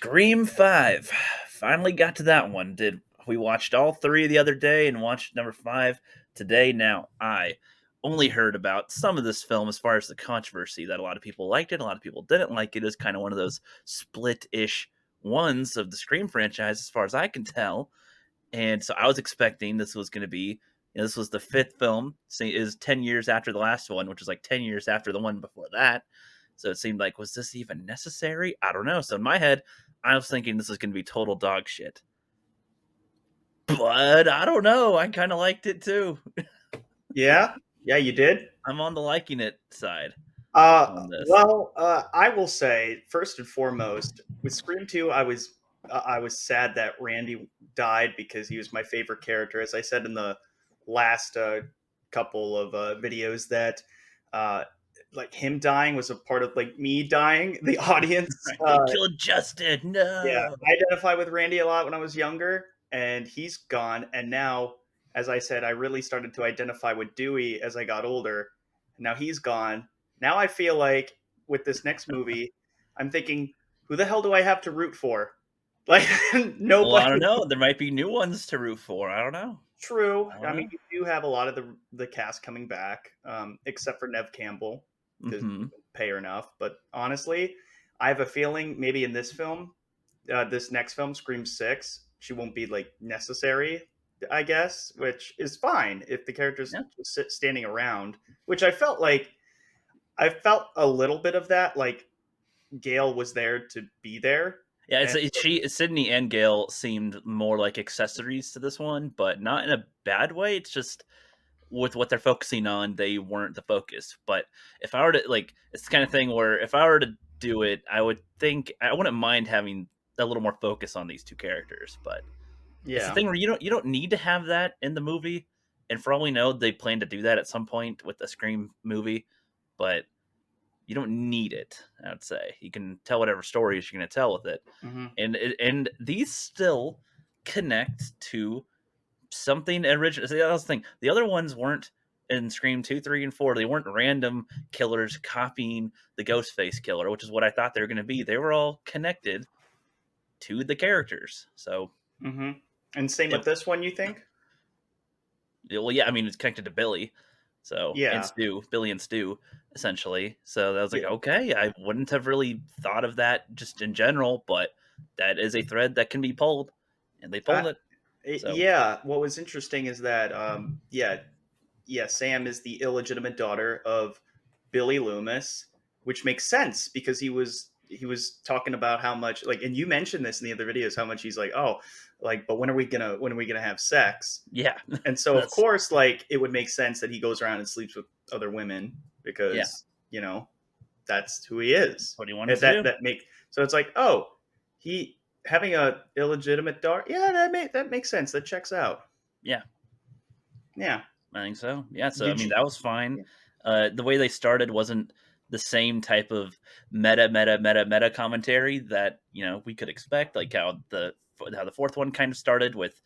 Scream 5. Finally got to that one. Did we watched all three the other day and watched number 5 today. Now, I only heard about some of this film as far as the controversy that a lot of people liked it, a lot of people didn't like it. It's kind of one of those split-ish ones of the Scream franchise as far as I can tell. And so I was expecting this was going to be, this was the fifth film. Is 10 years after the last one, which is like 10 years after the one before that. So it seemed like, was this even necessary? I don't know. So in my head, I was thinking this is going to be total dog shit. But I don't know. I kind of liked it too. Yeah, yeah, you did. I'm on the liking it side on this. I will say first and foremost, with Scream 2, I was sad that Randy died because he was my favorite character. As I said in the last couple of videos, that uh, like him dying was a part of like me dying. The audience, Right. They killed Justin. yeah, No. I identified with Randy a lot when I was younger, and he's gone. And now, as I said, I really started to identify with Dewey as I got older. Now he's gone. Now I feel like with this next movie, I'm thinking, who the hell do I have to root for? Like Well, I don't nobody. know. There might be new ones to root for. I don't know. True. I don't I mean, know. you do have a lot of the cast coming back, except for Nev Campbell because Hmm. pay her enough. But honestly, I have a feeling maybe in this film, this next film, Scream 6, she won't be like necessary, I guess, which is fine if the character's Yeah. just standing around, which I felt a little bit of that. Like Gail was there to be there. Yeah, And she Sydney and Gale seemed more like accessories to this one, but not in a bad way. It's just with what they're focusing on, they weren't the focus. But if I were to like, it's the kind of thing where if I were to do it, I would think I wouldn't mind having a little more focus on these two characters. But it's the yeah. thing where you don't need to have that in the movie. And for all we know, they plan to do that at some point with the Scream movie, but you don't need it. I would say you can tell whatever stories you're going to tell with it, Hmm. and these still connect to something original. See, that was the thing. The other ones weren't in Scream 2, 3, and 4. They weren't random killers copying the Ghostface killer, which is what I thought they were going to be. They were all connected to the characters. So, Hmm. And same it, with this one, you think? well, yeah, I mean, it's connected to Billy. So, and Yeah. Stu, Billy and Stu, essentially. So that was like, Yeah. okay, I wouldn't have really thought of that just in general, but that is a thread that can be pulled, and they pulled I, it. So, yeah. What was interesting is that, yeah, Sam is the illegitimate daughter of Billy Loomis, which makes sense because he was talking about how much like, and you mentioned this in the other videos, how much he's like, oh, like, but when are we gonna have sex? yeah, And so of that's, course, like, it would make sense that he goes around and sleeps with other women yeah, because that's who he is. what he wanted And to do. that make so it's like, oh, he having a illegitimate daughter. Yeah, that makes sense. That checks out. Yeah, Yeah. I think so. Yeah, so I Did mean you? that was fine. Yeah. The way they started wasn't the same type of meta commentary that we could expect, like how the fourth one kind of started with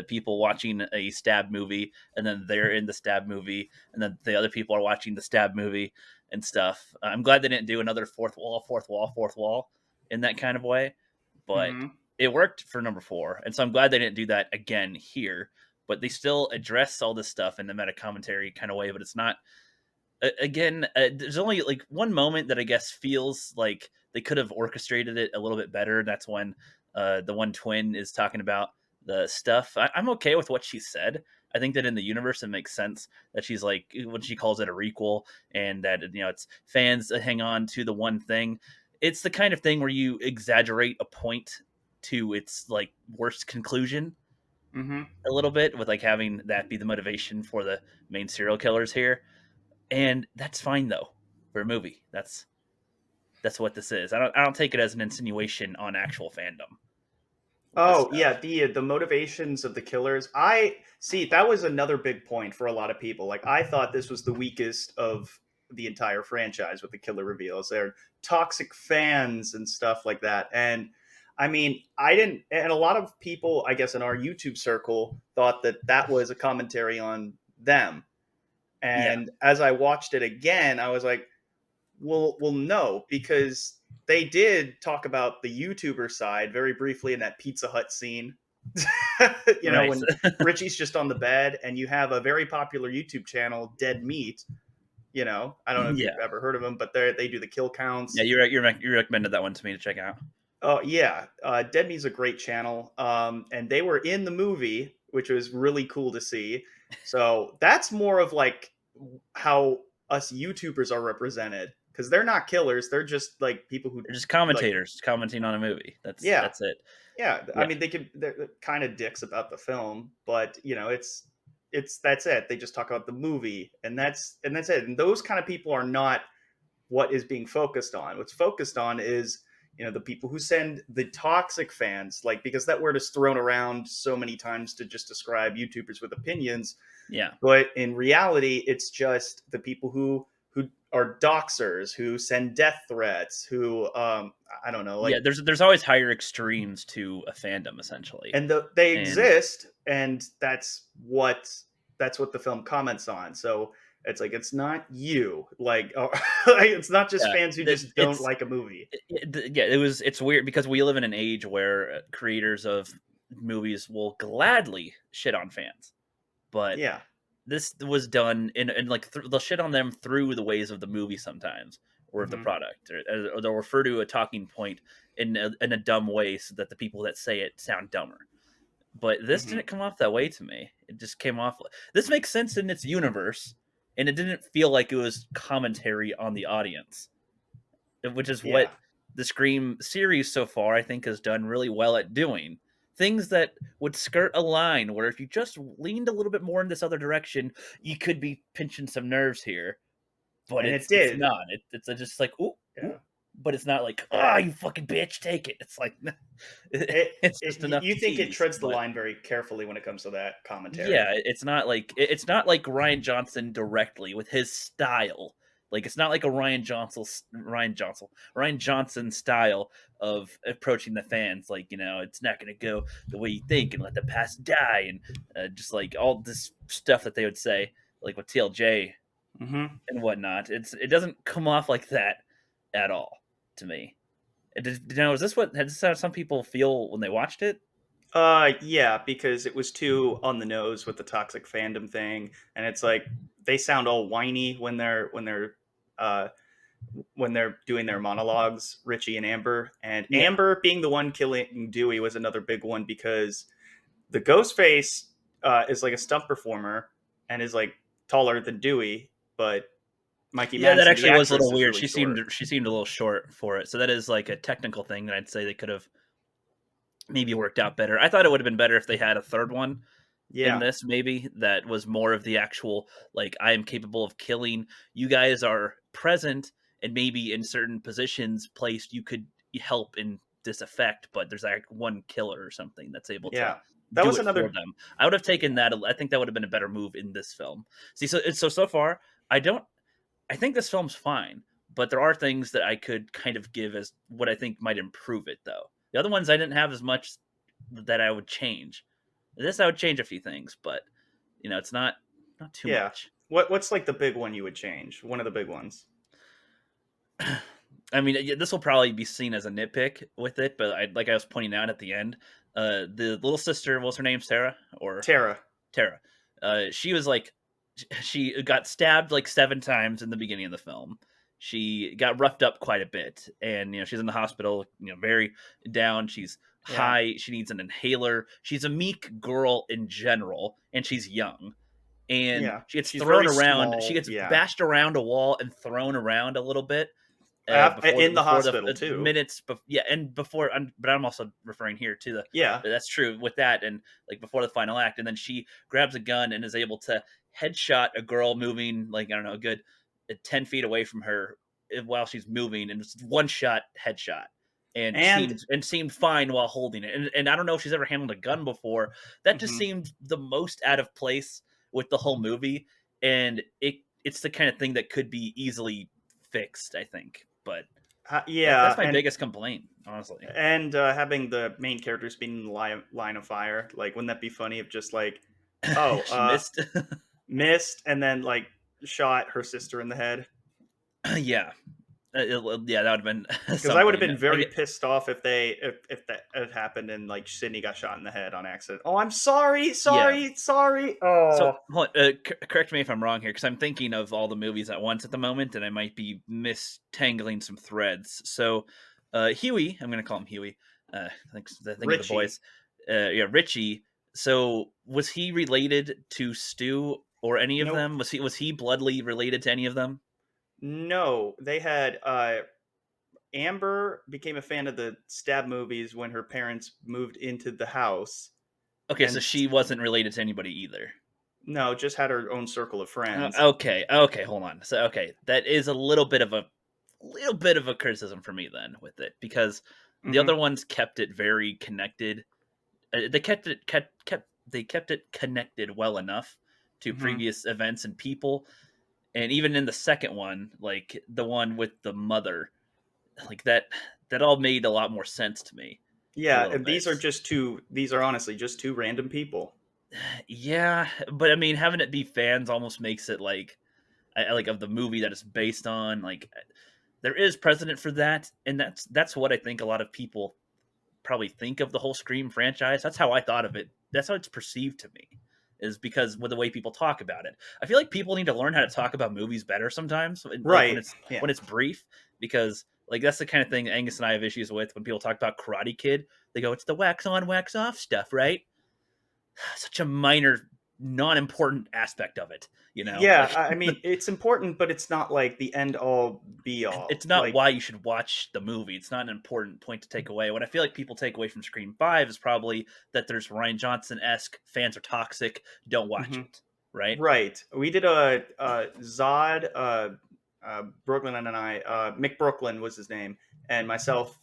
people watching a stab movie, and then they're in the stab movie, and then the other people are watching the stab movie and stuff. I'm glad they didn't do another fourth wall in that kind of way, but Hmm. it worked for number 4, and so I'm glad they didn't do that again here, but they still address all this stuff in the meta commentary kind of way. But it's not again. There's only like one moment that I guess feels like they could have orchestrated it a little bit better. That's when the one twin is talking about the stuff. I'm okay with what she said. I think that in the universe it makes sense that she's like when she calls it a requel, and that it's fans that hang on to the one thing. It's the kind of thing where you exaggerate a point to its like worst conclusion Hmm. a little bit, with like having that be the motivation for the main serial killers here, and that's fine though for a movie. That's what this is. I don't take it as an insinuation on actual fandom with this Oh yeah, stuff. the motivations of the killers. I see that was another big point for a lot of people. Like I thought this was the weakest of the entire franchise with the killer reveals. They're toxic fans and stuff like that. And I mean, I didn't. And a lot of people, I guess, in our YouTube circle thought that that was a commentary on them. Yeah, And as I watched it again, I was like, Well, no, because they did talk about the YouTuber side very briefly in that Pizza Hut scene. Right. When Richie's just on the bed and you have a very popular YouTube channel, Dead Meat. I don't know if Yeah. you've ever heard of them, but they do the kill Yeah, counts. you recommended that one to me to check out. Oh yeah, Dead Meat's a great channel, and they were in the movie, which was really cool to see. So that's more of like how us YouTubers are represented because they're not killers; they're just like people who They're just like. commentators commenting on a movie. Yeah, That's it. yeah. I Yeah. mean, they're kind of dicks about the film, but it's that's it. They just talk about the movie, and that's it. And those kind of people are not what is being focused on. What's focused on is the people who send the toxic fans, like because that word is thrown around so many times to just describe YouTubers with opinions, Yeah. but in reality, it's just the people who are doxers, who send death threats, who I don't know, Yeah, like there's always higher extremes to a fandom essentially. they And exist, and that's what the film comments on. So it's like it's not you, like, like it's not just yeah, fans who that just don't like a movie. yeah, it's weird because we live in an age where creators of movies will gladly shit on fans. But Yeah. this was done in like they'll shit on them through the ways of the movie sometimes or of the Hmm. product, or they'll refer to a talking point in a dumb way so that the people that say it sound dumber. But this Hmm. didn't come off that way to me. It just came off. This makes sense in its universe, and it didn't feel like it was commentary on the audience, which is what Yeah. the Scream series so far I think has done really well at doing. Things that would skirt a line where if you just leaned a little bit more in this other direction, you could be pinching some nerves here, but And it's it it's did. not. It's just like ooh, ooh, Yeah. but it's not like ah, you fucking bitch, take it. It's like it's just enough You to think it tease, treads the but line very carefully when it comes to that yeah, commentary. it's not like Ryan Johnson directly with his style. Like it's not like a Ryan Johnson style of approaching the fans. Like it's not going to go the way you think and let the past die and just like all this stuff that they would say, like with TLJ Hmm. and whatnot. It doesn't come off like that at all to me. Is this what has this how some people feel when they watched it? Yeah, because it was too on the nose with the toxic fandom thing, and it's like they sound all whiny uh when they're doing their monologues, Richie and Amber. And Yeah. Amber being the one killing Dewey was another big one because the Ghostface is like a stunt performer and is like taller than Dewey, but Mikey Yeah, that Madison, the actually was a actress, little is weird. really short. She seemed a little short for it. So that is like a technical thing that I'd say they could have maybe worked out better. I thought it would have been better if they had a third one in Yeah, this, maybe that was more of the actual like I am capable of killing. You guys are present and maybe in certain positions placed you could help in this effect, but there's like one killer or something that's able to yeah. That do was it for another. them. I would have taken that. I think that would have been a better move in this film. See, so far, I don't I think this film's fine, but there are things that I could kind of give as what I think might improve it, though. The other ones I didn't have as much that I would change. This I would change a few things, but it's not too Yeah. much. What's like the big one you would change? One of the big ones. I mean, this will probably be seen as a nitpick with it, but like I was pointing out at the end, the little sister, what's her name, Sarah or Tara. Tara? She was like, she got stabbed like 7 times in the beginning of the film. She got roughed up quite a bit, and she's in the hospital. Very down. She's Yeah. high. She needs an inhaler. She's a meek girl in general, and she's young. And Yeah. she gets She's thrown very around. She small. gets Yeah. bashed around a wall and thrown around a little bit In the before the hospital too. minutes yeah, and but I'm also referring here to the Yeah. that's true with that, and like before the final act, and then she grabs a gun and is able to headshot a girl moving like I don't know a good 10 feet away from her while she's moving, and it's one shot headshot. And And seemed fine while holding it, and I don't know if she's ever handled a gun before. That just mhm. seemed the most out of place with the whole movie, and it's the kind of thing that could be easily fixed, I think. But that's Yeah, my biggest complaint, honestly. and having the main characters being in the line of fire, like, wouldn't that be funny if just like, oh, She missed. missed and then like shot her sister in the head? Yeah. Yeah, that would have been Because I would have something. been very pissed off if if that had happened and like Sydney got shot in the head on accident. Oh, I'm sorry, Yeah. sorry, sorry. So, Oh, correct me if I'm wrong here, because I'm thinking of all the movies at once at the moment, and I might be mistangling some threads. So, Huey, I'm going to call him Huey. Think of the Richie. voice. Yeah, Richie. So, was he related to Stu or any of Nope. them? Was he bloodly related to any of them? No, they had Amber became a fan of the stab movies when her parents moved into the house, Okay, so and she wasn't related to anybody either. no, just had her own circle of friends. Okay, hold on. So, okay, that is a little bit of a criticism for me then with it, because the Hmm. other ones kept it very connected. They kept it connected well enough to Hmm. previous events and people, and even in the second one, like the one with the mother, like that all made a lot more sense to me a Yeah, little and bit. these are just two. These are honestly just two random people. Yeah, but I mean, having it be fans almost makes it like like of the movie that it's based on. Like there is precedent for that, and that's what I think a lot of people probably think of the whole Scream franchise. That's how I thought of it. That's how it's perceived to me, is because with the way people talk about it. I feel like people need to learn how to talk about movies better sometimes, like Right. Yeah. when it's brief, because like that's the kind of thing Angus and I have issues with when people talk about Karate Kid. They go, "It's the wax on, wax off stuff, right?" Such a minor, non-important aspect of it, Yeah, like I mean, it's important, but it's not like the end all be all. it's not Like, why you should watch the movie. It's not an important point to take away. What I feel like people take away from Scream 5 is probably that there's Ryan Johnson esque, fans are toxic, don't watch mhm. it. Right? Right. We did a Zod, Brooklyn and I, Mick Brooklyn was his name, and myself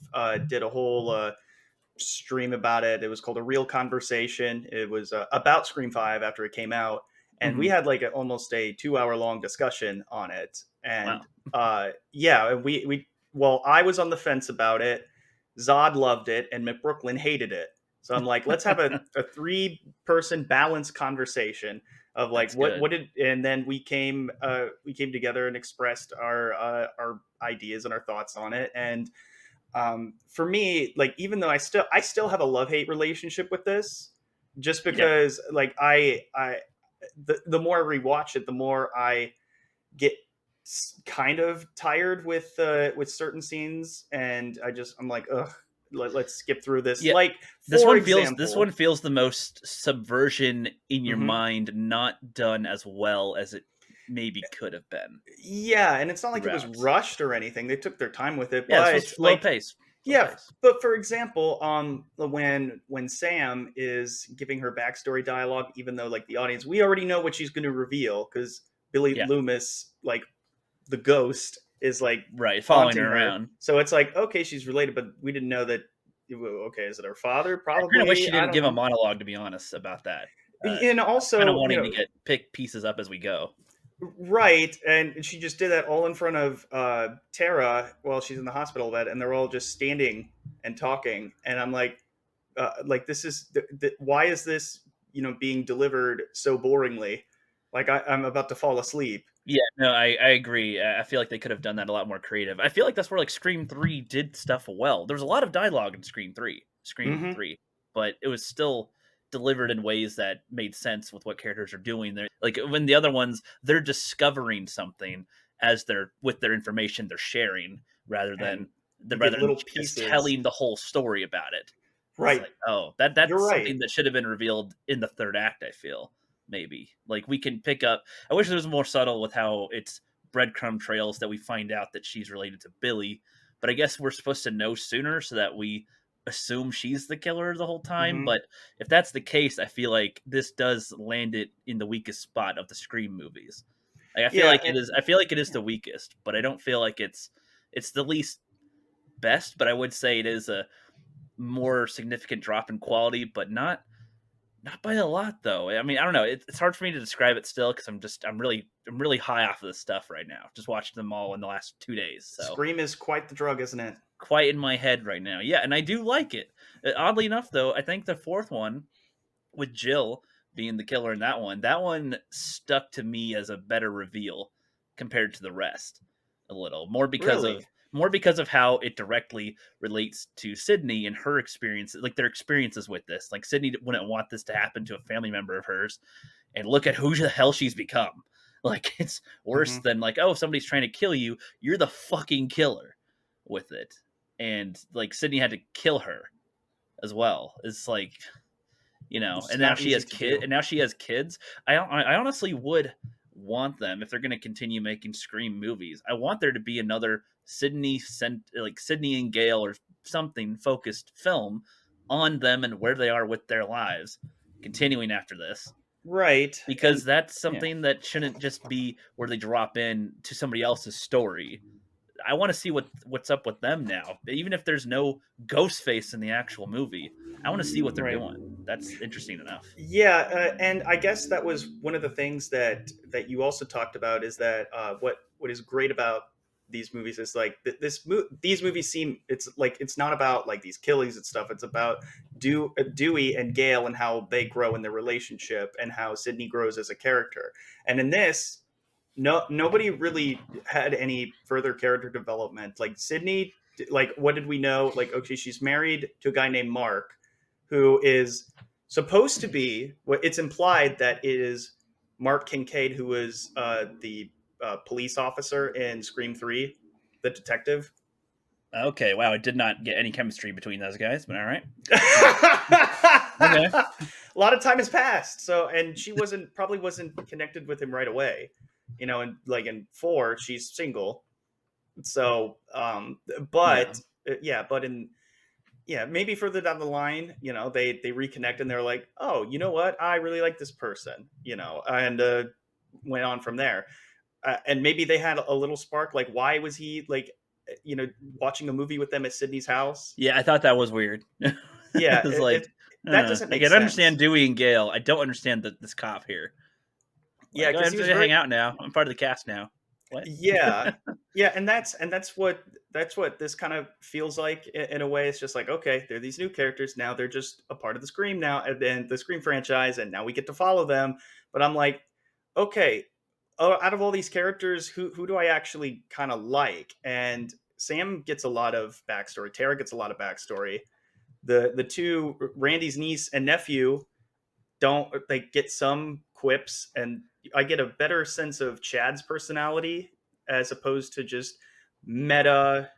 did a whole stream about it. It was called A Real Conversation. It was about Scream 5 after it came out. And we Hmm. had like almost a 2 hour long discussion on it. And Wow. yeah, well, I was on the fence about it. Zod loved it, and McBrooklyn hated it. So I'm like, let's have a three-person balanced conversation of like That's what good. did, and then we came together and expressed our ideas and our thoughts on it. And for me, like even though I still have a love hate relationship with this, just Yeah. because like the more I rewatch it, the more I get kind of tired with certain scenes, and I'm like, ugh, let's skip through this. Yeah. Like This for one feels this one example, feels the most subversion in your mhm, mind, not done as well as it maybe could have been yeah, and it's not like it was throughout. rushed or anything. They took their time with it, Yeah, this was but slow like pace. Slow yeah, pace. but for example, when Sam is giving her backstory dialogue, even though like the audience, we already know what she's going to reveal because Billy Yeah. Loomis, like the ghost, is like Right. Following haunting her her. around. So it's like okay, she's related, but we didn't know that. Okay, is it her father? I kind of wish Probably. she I didn't don't give a know. monologue, to be honest, about that. And I'm kind of also, wanting to get pick pieces up as we go. right, and she just did that all in front of Tara while she's in the hospital bed, and they're all just standing and talking, and I'm like this is why is this being delivered so boringly? Like I'm about to fall asleep. Yeah, no, I agree. I feel like they could have done that a lot more creative. I feel like that's where like Scream 3 did stuff well. There was a lot of dialogue in Scream Hmm. 3, but it was still delivered in ways that made sense with what characters are doing. They're like when the other ones, they're discovering something as they're with their information they're sharing rather And than you get rather than little just pieces. telling the whole story about it. It's Right, like, oh, you're that's right. something that should have been revealed in the third act, I feel. Maybe. Like we can pick up I wish it was more subtle with how it's breadcrumb trails that we find out that she's related to Billy, but I guess we're supposed to know sooner so that we assume she's the killer the whole time. Hmm. But if that's the case, I feel like this does land it in the weakest spot of the Scream movies. Like Yeah, and I feel like it is yeah. the weakest, but I don't feel like it's the least best, but I would say it is a more significant drop in quality, but not by a lot though. I mean, I don't know. It's hard for me to describe it still because I'm really high off of this stuff right now. Just watched them all in the last 2 days, so Scream is quite the drug, isn't it? quite in my head right now. Yeah, and I do like it. Oddly enough, though, I think the fourth one with Jill being the killer in that one stuck to me as a better reveal compared to the rest. A little more because of Really? more because of how it directly relates to Sydney and her experiences, like their experiences with this. Like Sydney wouldn't want this to happen to a family member of hers, and look at who the hell she's become. Like it's worse Hmm. than like, oh, if somebody's trying to kill you, you're the fucking killer with it. And like Sydney had to kill her as well. It's like, It's and now not she easy has to do. kids. I honestly would want them, if they're going to continue making Scream movies. I want there to be another Sydney and Gale or something focused film on them and where they are with their lives, continuing after this, Right. And because that's yeah. something that shouldn't just be where they drop in to somebody else's story. I want to see what's up with them now. Even if there's no Ghostface in the actual movie, I want to see what they're Right. doing. That's interesting enough. Yeah, and I guess that was one of the things that you also talked about is that what is great about these movies is like these movies seem it's like it's not about like these killings and stuff. It's about Dewey and Gale and how they grow in their relationship and how Sydney grows as a character. And in this, nobody really had any further character development. Like Sydney, like what did we know? Like okay, she's married to a guy named Mark, who is supposed to be what it's implied that it is Mark Kincaid, who was the police officer in Scream 3, the detective. Okay, wow, I did not get any chemistry between those guys, but all right. Okay. A lot of time has passed, so and she wasn't connected with him right away, and like in 4 she's single, so Yeah. yeah, but in yeah, maybe further down the line, they reconnect and they're like, oh, you know what? I really like this person, and went on from there. And maybe they had a little spark. Like, why was he like, you know, watching a movie with them at Sydney's house? Yeah, I thought that was weird. Yeah, It was like, that doesn't I make can understand sense. Dewey and Gale. I don't understand this cop here. Yeah, Like, oh, because I'm he just was gonna very hang out now. I'm part of the cast now. What? yeah, yeah, and that's what this kind of feels like in a way. It's just like okay, they're these new characters now. They're just a part of the Scream now, and then the Scream franchise, and now we get to follow them. But I'm like, okay, out of all these characters, who do I actually kind of like? And Sam gets a lot of backstory. Tara gets a lot of backstory. The two Randy's niece and nephew don't they get some quips, and I get a better sense of Chad's personality as opposed to just meta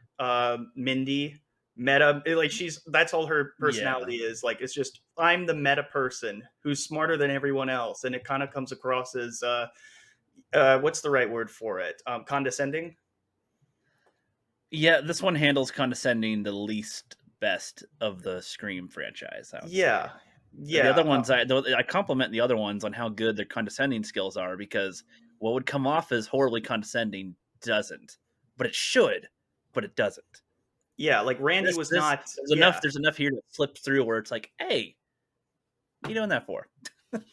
Mindy. Meta, like she's that's all her Yeah. personality is. Like it's just I'm the meta person who's smarter than everyone else, and it kind of comes across as what's the right word for it? Condescending. Yeah, this one handles condescending the least best of the Scream franchise, I would say. Yeah, The yeah, other ones, I compliment the other ones on how good their condescending skills are, because what would come off as horribly condescending doesn't, but it should, but it doesn't. yeah. Like Randy This was this not. Yeah, there's enough here to slip through where it's like, hey, what are you doing that for?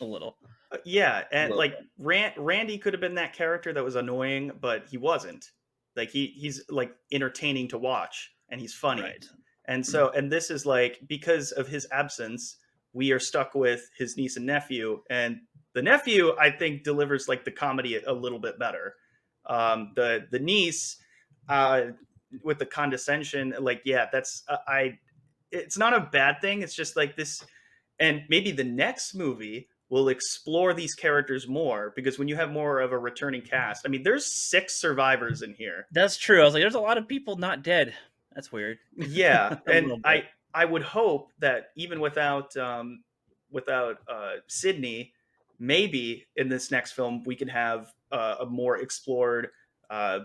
a little, Yeah, a and little like bit, Randy could have been that character that was annoying, but he wasn't. Like he's like entertaining to watch, and he's funny. right? And this is like because of his absence, we are stuck with his niece and nephew, and the nephew I think delivers like the comedy a little bit better. The niece, uh, with the condescension, like yeah, that's I. It's not a bad thing. It's just like this and maybe the next movie will explore these characters more because when you have more of a returning cast, I mean, there's 6 survivors in here. That's true. I was like, there's a lot of people not dead. That's weird. Yeah, a and little bit, I would hope that even without Sydney, maybe in this next film we can have a more explored, uh,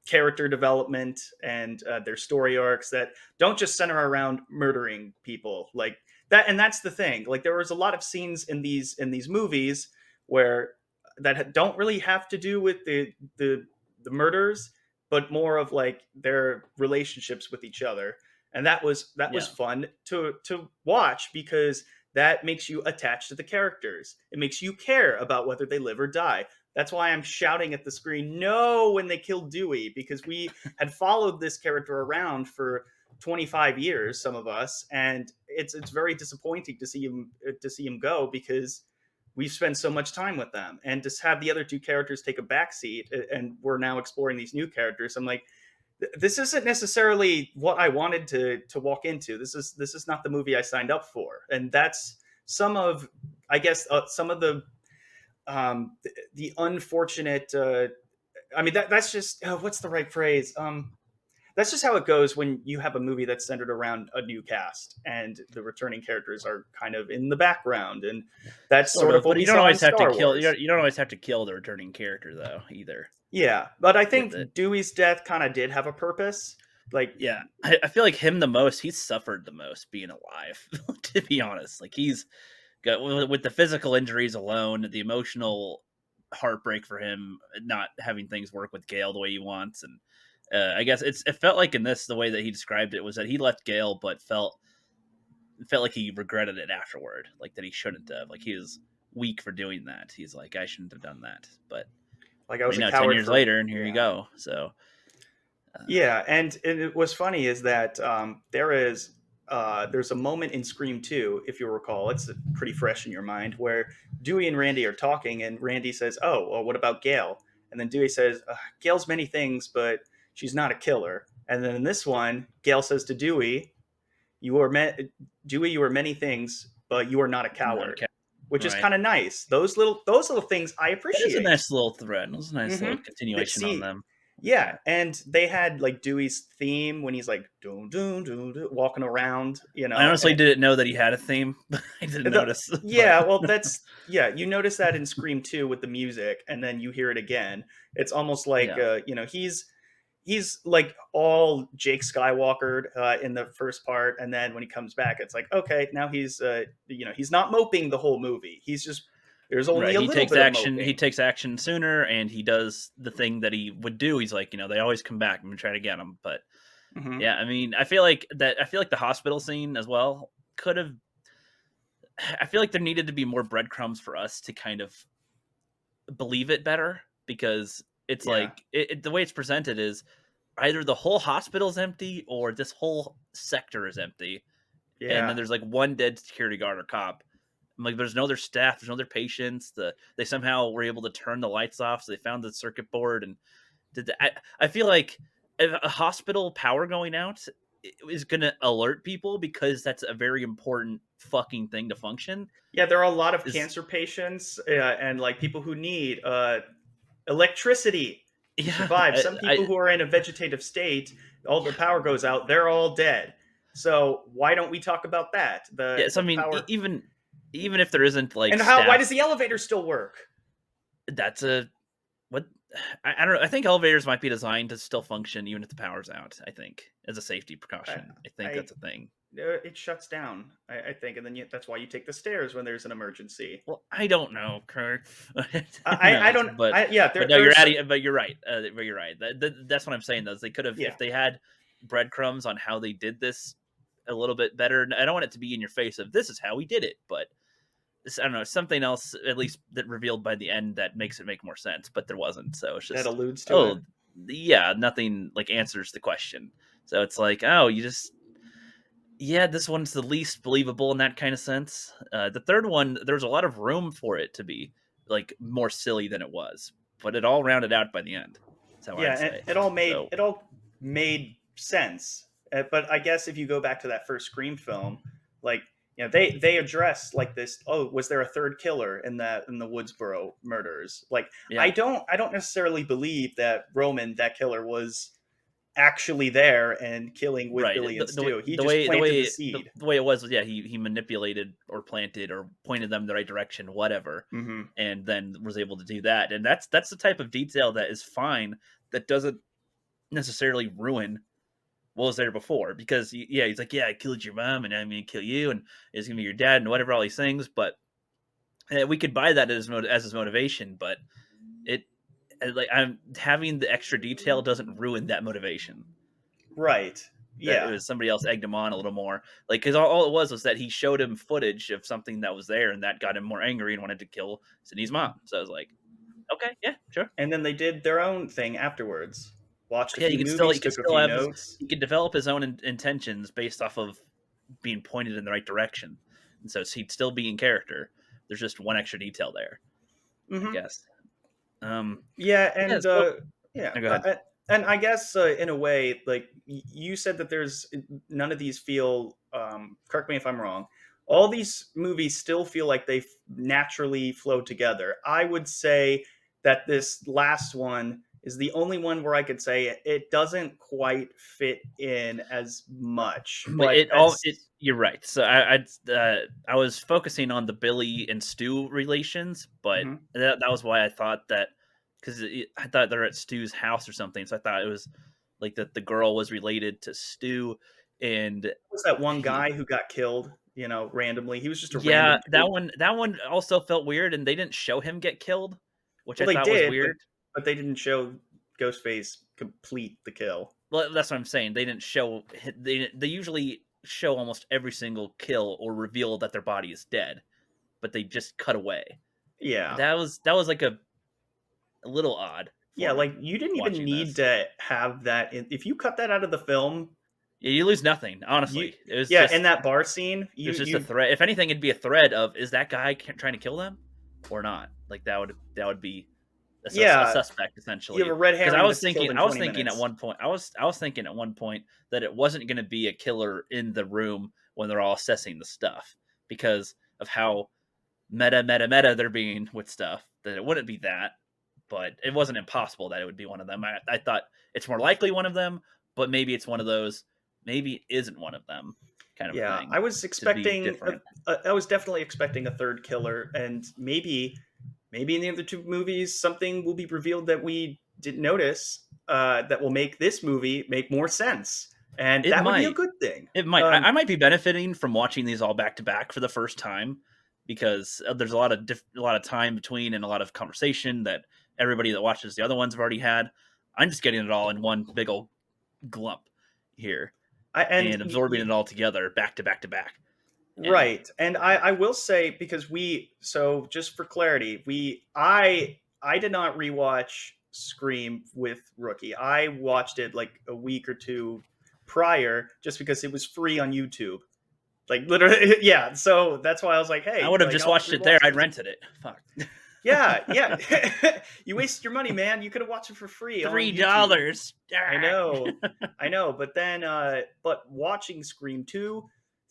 character development and their story arcs that don't just center around murdering people like that. And that's the thing. Like there was a lot of scenes in these movies where don't really have to do with the murders but more of like their relationships with each other. And that was yeah. fun to watch because that makes you attached to the characters. It makes you care about whether they live or die. That's why I'm shouting at the screen, no, when they killed Dewey, because we had followed this character around for 25 years, some of us, and it's very disappointing to see him go because we've spent so much time with them and to have the other two characters take a backseat and we're now exploring these new characters. I'm like, this isn't necessarily what I wanted to walk into. This is not the movie I signed up for, and that's some of, I guess, some of the unfortunate. I mean, that's just what's the right phrase? That's just how it goes when you have a movie that's centered around a new cast and the returning characters are kind of in the background, and that's Sort sort of of, what but we you don't saw in always have to Star kill. Wars. You don't always have to kill the returning character though, either. Yeah, but I With it, think Dewey's death kind of did have a purpose. Like, yeah, I feel like him the most. He's suffered the most being alive. To be honest, like he's got with the physical injuries alone, the emotional heartbreak for him not having things work with Gale the way he wants, and I guess it felt like in this the way that he described it was that he left Gale, but felt like he regretted it afterward, like that he shouldn't have. Like he was weak for doing that. He's like, I shouldn't have done that. But I I was mean, a now 10 coward years for, later, and here you yeah. go. So Yeah, and it was funny is that there's a moment in Scream 2, if you'll recall, it's pretty fresh in your mind, where Dewey and Randy are talking, and Randy says, "Oh, well, what about Gail?" And then Dewey says, "Gail's many things, but she's not a killer." And then in this one, Gail says to Dewey, "You are Dewey, you are many things, but you are not a not a coward," cat, which is right? kind of nice. Those little things I That is a appreciate. nice little thread. It was a nice little continuation on See, them. yeah, Yeah. and they had like Dewey's theme when he's like doom doom doom doom walking around, I honestly didn't know that he had a theme. I didn't notice, but yeah, well, that's yeah. You notice that in Scream 2 with the music, and then you hear it again. It's almost like yeah, he's like all Jake Skywalker in the first part, and then when he comes back, it's like okay, now he's not moping the whole movie. He's just there's only right. a He little takes bit of action. He moping. takes action sooner, and he does the thing that he would do. He's like, they always come back. I'm gonna try to get them, but Hmm. yeah, I mean, I feel like that. I feel like the hospital scene as well could have. I feel like there needed to be more breadcrumbs for us to kind of believe it better because it's Yeah, like the way it's presented is either the whole hospital's empty or this whole sector is empty, and then yeah. there's like one dead security guard or cop. Like there's no other staff, there's no other patients. They somehow were able to turn the lights off, so they found the circuit board and I feel like if a hospital power going out is going to alert people because that's a very important fucking thing to function. Yeah, there are a lot of Is cancer patients and like people who need electricity to yeah, survive. Some people I who are in a vegetative state, all the power goes out, they're all dead. So why don't we talk about that? yeah. The So I the mean, power even if there isn't like and how why staff, does the elevator still work? that's a what I don't know. I think elevators might be designed to still function even if the power's out. I think as a safety I, precaution. I think I that's a thing. it shuts down. I think, and then that's why you take the stairs when there's an emergency. Well, I don't know, Kurt. Who I knows? don't. I yeah. But no, you're There's adding. But you're right. But you're right. That's what I'm saying. Though is they could have yeah. if they had breadcrumbs on how they did this a little bit better. I don't want it to be in your face of this is how we did it, but I don't know something else at least that revealed by the end that makes it make more sense. But there wasn't. So it's That just alludes to it. oh yeah, nothing like answers the question. So it's like oh you just yeah, this one's the least believable in that kind of sense. The third one, there's a lot of room for it to be like more silly than it was, but it all rounded out by the end. That's how Yeah, I'd and say. So it all made sense. But I guess if you go back to that first Scream film, like they address like this. Oh, was there a third killer in the Woodsboro murders? Like yeah, I don't necessarily believe that Roman, that killer, was actually there and killing with right. Billy and The way Stu. He the just way the planted the way seed. the way it was yeah he manipulated or planted or pointed them the right direction, whatever, Hmm. and then was able to do that. And that's the type of detail that is fine. That doesn't necessarily ruin what was there before because yeah he's like yeah I killed your mom and I'm gonna kill you and it's gonna be your dad and whatever all these things but we could buy that as his motivation but it like I'm having the extra detail doesn't ruin that motivation Right. that it Yeah. was somebody else egged him on a little more like because all it was that he showed him footage of something that was there and that got him more angry and wanted to kill Sydney's mom so I was like okay yeah sure And then they did their own thing afterwards. Watched a yeah few he movies, can took a still few have his notes. he can develop his own intentions based off of being pointed in the right direction, and so he'd still be in character. There's just one extra detail there, I Hmm. guess. Um, Yeah, yeah. and So yeah, go ahead. And I guess in a way, like you said that there's none of these feel. Correct me if I'm wrong. All these movies still feel like they naturally flow together. I would say that this last one is the only one where I could say it doesn't quite fit in as much, but It all it as you're right. So I was focusing on the Billy and Stu relations, but mhm. that was why I thought that, because I thought they're at Stu's house or something. So I thought it was like that the girl was related to Stu, and Was that one he guy who got killed, randomly. He was just a yeah, random dude. that one also felt weird, and they didn't show him get killed, which Well, I they thought was did, weird. but they didn't show Ghostface complete the kill. Well, that's what I'm saying. They didn't show they usually show almost every single kill or reveal that their body is dead, but they just cut away. Yeah. That was like a little odd Yeah, for me like, you didn't even watching need this. to have that in if you cut that out of the film, Yeah, you lose nothing, you honestly. yeah, in that bar scene, It you was just a you thread. If anything, it'd be a thread of, is that guy trying to kill them or not? Like that would be a yeah, suspect you have essentially. a red Because herring that's killed in I was 20 thinking at minutes. one point I was thinking at one point that it wasn't going to be a killer in the room when they're all assessing the stuff, because of how meta they're being with stuff, that it wouldn't be that. But it wasn't impossible that it would be one of them. I thought it's more likely one of them, but maybe it's one of those, maybe it isn't one of them kind of Yeah, I thing, was to be expecting different. I was definitely expecting a third killer, and maybe in the other two movies something will be revealed that we didn't notice, that will make this movie make more sense, and It that would be a might. good thing. It might. Um, I might be benefiting from watching these all back to back for the first time, because there's a lot of time between and a lot of conversation that everybody that watches the other ones have already had. I'm just getting it all in one big old glump here I, and and absorbing it all together back to back to back. And Right. And I will say, because so just for clarity, I did not rewatch Scream with Rookie. I watched it like a week or two prior just because it was free on YouTube. Like, literally, yeah. So that's why I was like, I hey, would have like, just I'll watched it there. rewatch I'd this. rented it. Fuck. Yeah, yeah. You wasted your money, man. You could have watched it for free on YouTube. $3. I know. I know. But then but watching Scream 2,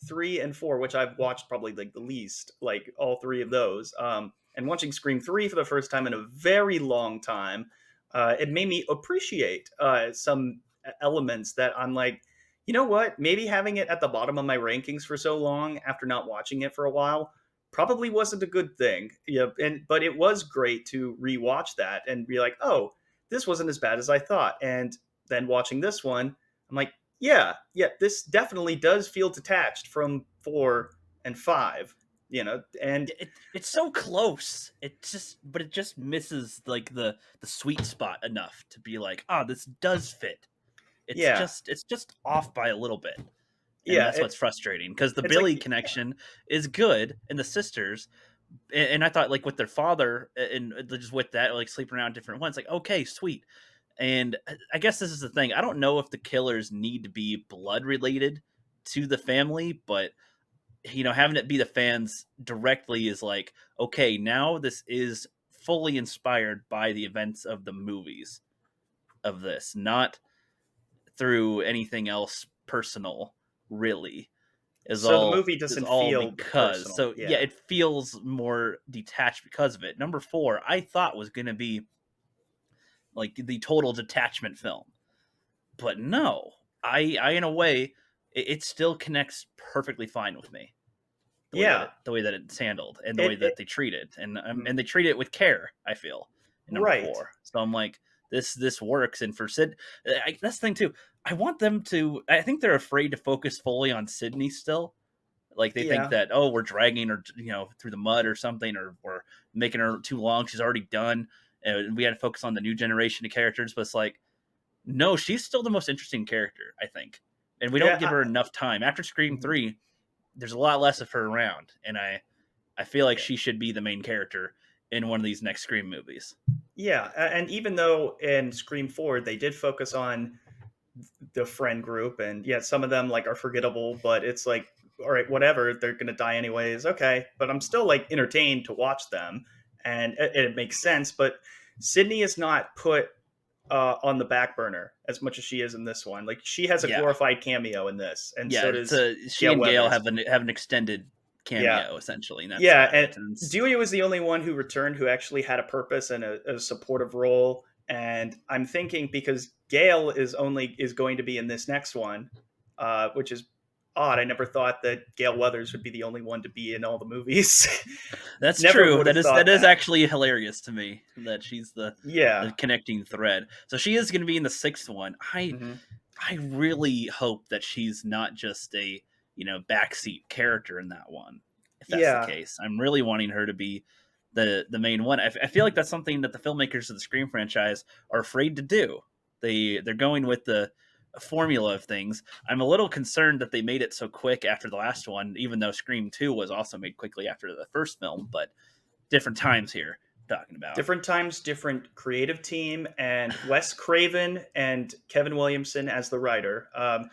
3, and 4, which I've watched probably like the least, like all three of those, and watching Scream 3 for the first time in a very long time, it made me appreciate some elements that I'm like, you know what? Maybe having it at the bottom of my rankings for so long after not watching it for a while probably wasn't a good thing. Yeah, but it was great to rewatch that and be like, oh, this wasn't as bad as I thought. And then watching this one, I'm like, yeah, yeah, this definitely does feel detached from 4 and 5, and It's so close. But it just misses like the sweet spot enough to be like, oh, this does fit. yeah, It's just off by a little bit. And yeah, that's what's frustrating, because the it's like, Billy connection is good, and the sisters, and I thought, like, with their father and just with that, like, sleeping around different ones, like, okay, sweet. And I guess this is the thing. I don't know if the killers need to be blood related to the family, but having it be the fans directly is like, okay, now this is fully inspired by the events of the movies of this, not through anything else personal, really. is so the all movie is doesn't all feel because. personal. So yeah, Yeah, it feels more detached because of it. Number 4, I thought was going to be like the total detachment film, but no, I in a way, it still connects perfectly fine with me, yeah, the way that it's handled and the way it that they treat it, mhm. and they treat it with care, I feel, in number Right, 4. So I'm like, this works. And for Sid, that's the thing too. I want them to. I think they're afraid to focus fully on Sydney still. Like, they think yeah, that, oh, we're dragging her, through the mud or something, or we're making her too long. She's already done, and we had to focus on the new generation of characters. But it's like, no, she's still the most interesting character, I think, and we don't yeah, give her enough time. After Scream mhm. 3, there's a lot less of her around, and I feel like Yeah. she should be the main character in one of these next Scream movies. Yeah, and even though in Scream 4 they did focus on the friend group, and yeah, some of them like are forgettable, but it's like, all right, whatever, they're gonna die anyways, okay, but I'm still like entertained to watch them, and it makes sense. But Sydney is not put on the back burner as much as she is in this one. Like she has a Yeah, glorified cameo in this, and yeah. so It's does a she Gail and Gale Weathers. have an extended Yeah, cameo essentially, and that's yeah. about And it. And Dewey was the only one who returned who actually had a purpose and a supportive role. And I'm thinking because Gail is going to be in this next one, which is odd. I never thought that Gail Weathers would be the only one to be in all the movies. that's Never true. would have That thought is that. actually hilarious to me that she's the Yeah. connecting thread. So she is going to be in the sixth one. Hmm. I really hope that she's not just a backseat character in that one. If that's the Yeah. case, I'm really wanting her to be the main one. I feel like that's something that the filmmakers of the Scream franchise are afraid to do. They're going with the formula of things. I'm a little concerned that they made it so quick after the last one, even though Scream 2 was also made quickly after the first film, but different times here talking about. Different times, different creative team, and Wes Craven and Kevin Williamson as the writer. Yeah.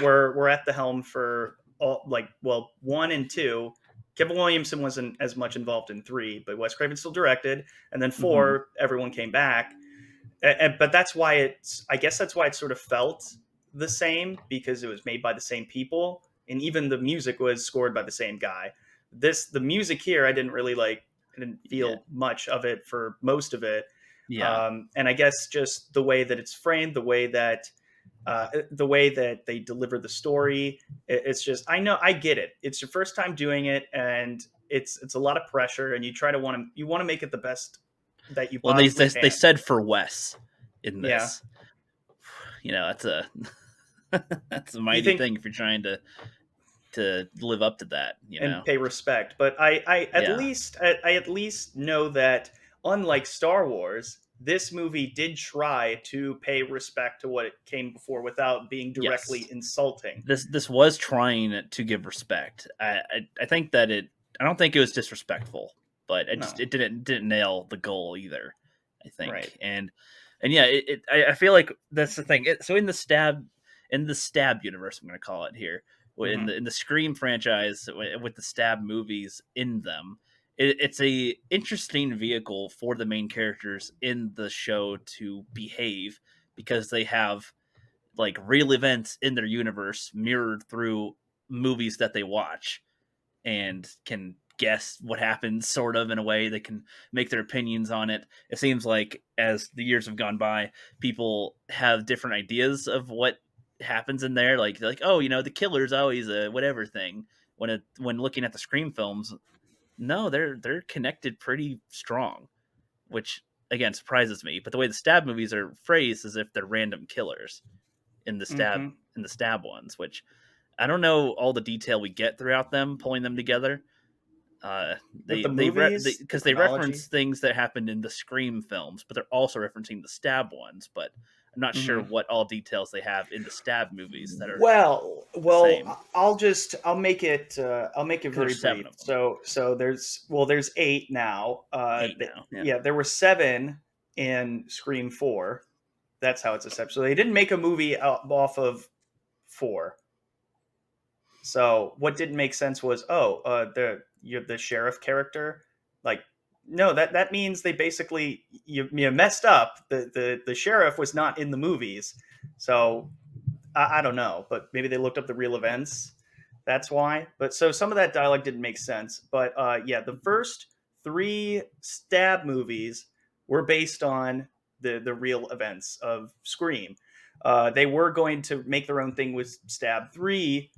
We're at the helm for all like well 1 and 2. Kevin Williamson wasn't as much involved in 3, but Wes Craven still directed, and then Hmm. 4 everyone came back. But that's why I guess that's why it sort of felt the same because it was made by the same people, and even the music was scored by the same guy. The music here I didn't really like. I didn't Yeah. feel much of it for most of it. Yeah. And I guess just the way that it's framed, the way that they deliver the story, it's just I get it. It's your first time doing it, and it's a lot of pressure, and you want to make it the best that you Well, they possibly they, they can. said for Wes in Yeah. this. That's a that's a You mighty think thing if you're trying to live up to that. and pay respect, but Yeah. I at least know that unlike Star Wars, this movie did try to pay respect to what it came before without being directly Yes. insulting. This was trying to give respect. I think that it. I don't think it was disrespectful, but No, it didn't nail the goal either. I right. think and yeah, I feel like that's the thing. So in the stab universe, I'm going to call it here, Hmm. in the Scream franchise with the stab movies in them, it's a interesting vehicle for the main characters in the show to behave because they have like real events in their universe mirrored through movies that they watch and can guess what happens sort of in a way they can make their opinions on it. It seems like as the years have gone by, people have different ideas of what happens in there. Like they're like, oh, the killer's always a whatever thing. When looking at the Scream films, no, they're connected pretty strong, which again surprises me. But the way the stab movies are phrased as if they're random killers in the stab Hmm. in the stab ones, which I don't know all the detail we get throughout them pulling them together. Uh, With the they movies, the because they reference chronology. things that happened in the Scream films, but they're also referencing the stab ones. But I'm not sure Hmm. what all details they have in the stab movies that are the same I'll make it because very there's seven brief. of them, So there's 8 now. 8 now. Yeah. Yeah, there were 7 in Scream 4. That's how it's established. So they didn't make a movie off of 4. So what didn't make sense was, you're the sheriff character. Like, no, that means they basically you messed up. The sheriff was not in the movies. So I don't know, but maybe they looked up the real events. That's why. But so some of that dialogue didn't make sense. But yeah, the first 3 stab movies were based on the real events of Scream. They were going to make their own thing with Stab 3,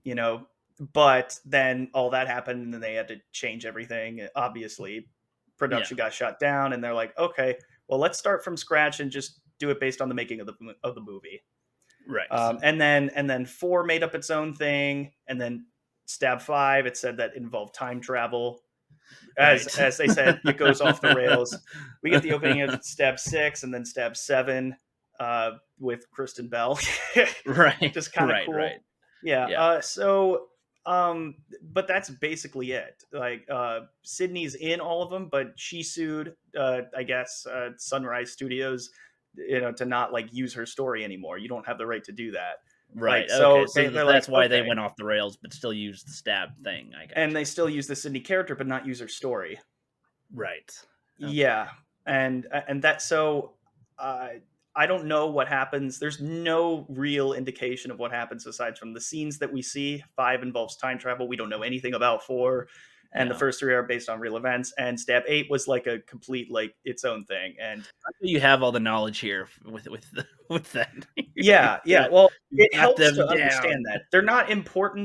you know, but then all that happened and then they had to change everything. Obviously, Yeah. production got shut down and they're like, okay, well, let's start from scratch and just do it based on the making of the movie. Right. And then 4 made up its own thing, and then Stab 5 it said that involved time travel. Right. As they said, it goes off the rails. We get the opening of Stab 6 and then Stab 7 with Kristen Bell, Right. just kind of Right. Right. cool. Yeah. Yeah. But that's basically it. Like Sydney's in all of them, but she sued, I guess, Sunrise Studios, to not like use her story anymore. You don't have the right to do that. Like Right. Okay. so So they're that's like, why they okay, went off the rails, but still used the stab thing. I and gotcha. they still use the Sydney character, but not use her story. Right. Okay. Yeah, and that so. uh, I don't know what happens. There's no real indication of what happens aside from the scenes that we see. 5 involves time travel. We don't know anything about 4, and the Yeah. first 3 are based on real events. And Stab 8 was like a complete like its own thing. And You have all the knowledge here with with that. yeah, yeah. got Well, you it got helps to them understand down. that. They're not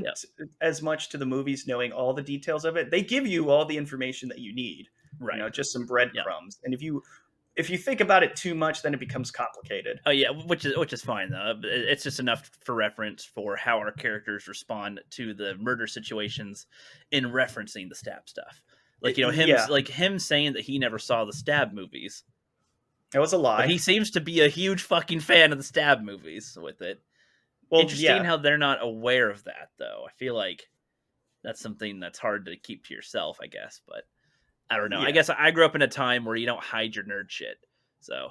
Yep. important as much to the movies knowing all the details of it. They give you all the information that you need, Right. just some Yep. breadcrumbs. And if you think about it too much, then it becomes complicated. Oh yeah, which is fine though. It's just enough for reference for how our characters respond to the murder situations in referencing the stab stuff. Like Yeah, him saying that he never saw the stab movies, it was a but lie. he seems to be a huge fucking fan of the stab movies with it. Well, Interesting yeah, how they're not aware of that though. I feel like that's something that's hard to keep to yourself, I guess, but I don't know. I yeah. guess I grew up in a time where you don't hide your nerd shit. So,